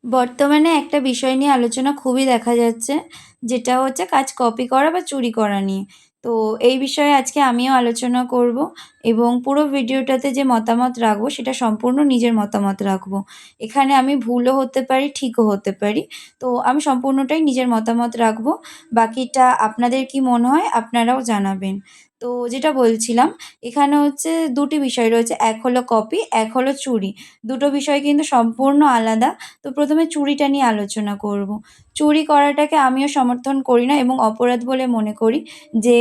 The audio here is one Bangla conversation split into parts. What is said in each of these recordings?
বর্তমানে একটা বিষয় নিয়ে আলোচনা খুবই দেখা যাচ্ছে, যেটা হচ্ছে কাজ কপি করা বা চুরি করা নিয়ে। তো এই বিষয়ে আজকে আমিও আলোচনা করব এবং পুরো ভিডিওটাতে যে মতামত রাখবো সেটা সম্পূর্ণ নিজের মতামত রাখবো। এখানে আমি ভুলও হতে পারি, ঠিকও হতে পারি। তো আমি সম্পূর্ণটাই নিজের মতামত রাখবো। বাকিটা আপনাদের কি মনে হয় আপনারাও জানাবেন। তো যেটা বলছিলাম, এখানে হচ্ছে ২ টি বিষয় রয়েছে। এক হলো কপি, এক হলো চুরি। দুটো বিষয় কিন্তু সম্পূর্ণ আলাদা। তো ১ম এ চুরিটা নিয়ে আলোচনা করব। চুরি করাটাকে আমিও সমর্থন করি না এবং অপরাধ বলে মনে করি যে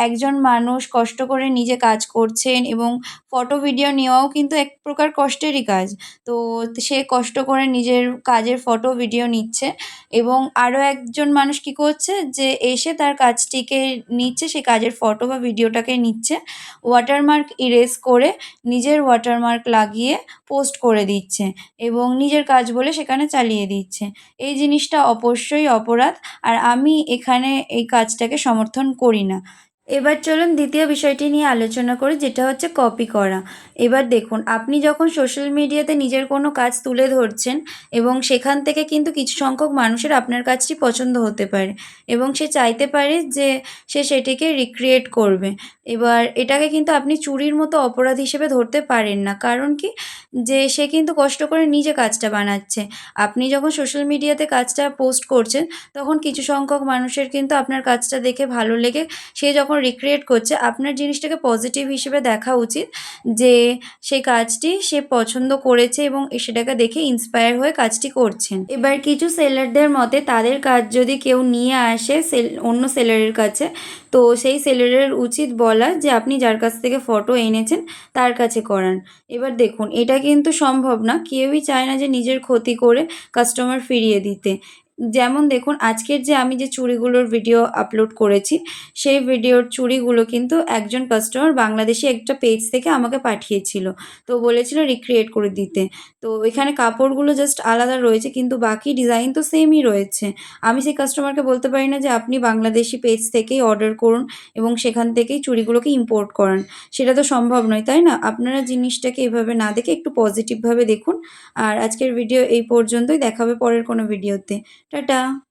একজন মানুষ কষ্ট করে নিজে কাজ করছেন এবং ফটো ভিডিও নেওয়াও কিন্তু এক প্রকার কষ্টেরই কাজ। তো সে কষ্ট করে নিজের কাজের ফটো ভিডিও নিচ্ছে এবং আরো একজন মানুষ কি করছে যে এসে তার কাজটিকে নিচ্ছে, সে কাজের ফটো বা ভিডিওটাকে নিচ্ছে, ওয়াটারমার্ক ইরেজ করে নিজের ওয়াটারমার্ক লাগিয়ে পোস্ট করে দিচ্ছে। এবং নিজের কাজ বলে সেখানে চালিয়ে দিচ্ছে। এই জিনিসটা অবশ্যই অপরাধ। আর আমি এখানে এই কাজটাকে সমর্থন করি না। এবার চলুন ২য় বিষয়টি নিয়ে আলোচনা করি, যেটা হচ্ছে কপি করা। এবার দেখুন, আপনি যখন সোশ্যাল মিডিয়াতে নিজের কোনো কাজ তুলে ধরছেন এবং সেখান থেকে কিন্তু কিছু সংখ্যক মানুষের আপনার কাজটি পছন্দ হতে পারে এবং সে চাইতে পারে যে সে সেটিকে রিক্রিয়েট করবে। এবার এটাকে কিন্তু আপনি চুরির মতো অপরাধ হিসেবে ধরতে পারেন না। কারণ কি? যে সে কিন্তু কষ্ট করে নিজে কাজটা বানাচ্ছে। আপনি যখন সোশ্যাল মিডিয়াতে কাজটা পোস্ট করছেন, তখন কিছু সংখ্যক মানুষের কিন্তু আপনার কাজটা দেখে ভালো লেগে সে যখন রিক্রিয়েট করছে, আপনার জিনিসটাকে পজিটিভ হিসেবে দেখা উচিত যে সেই কাজটি সে পছন্দ করেছে এবং সেটাকে দেখে ইন্সপায়ার হয়ে কাজটি করছেন। এবার কিছু সেলারদের মতে তাদের কাজ যদি কেউ নিয়ে আসে অন্য সেলারের কাছে, তো সেই সেলারের উচিত বলা যে আপনি যার কাছ থেকে ফটো এনেছেন তার কাছে করান। এবার দেখুন, এটা কিন্তু সম্ভব না। কেউই চায় না যে নিজের ক্ষতি করে কাস্টমার ফিরিয়ে দিতে। যেমন দেখুন, আজকের যে আমি যে চুড়িগুলোর ভিডিও আপলোড করেছি, সেই ভিডিওর চুড়িগুলো কিন্তু একজন কাস্টমার বাংলাদেশী একটা পেজ থেকে আমাকে পাঠিয়েছিল। তো বলেছিল রিক্রিয়েট করে দিতে। তো এখানে কাপড়গুলো জাস্ট আলাদা রয়েছে কিন্তু বাকি ডিজাইন তো সেমই রয়েছে। আমি সেই কাস্টমারকে বলতে পারি না যে আপনি বাংলাদেশী পেজ থেকেই অর্ডার করুন এবং সেখান থেকেই চুড়িগুলোকে ইম্পোর্ট করান। সেটা তো সম্ভব নয়, তাই না? আপনারা জিনিসটাকে এভাবে না দেখে একটু পজিটিভভাবে দেখুন। আর আজকের ভিডিও এই পর্যন্তই। দেখা হবে পরের কোনো ভিডিওতে। টাটা।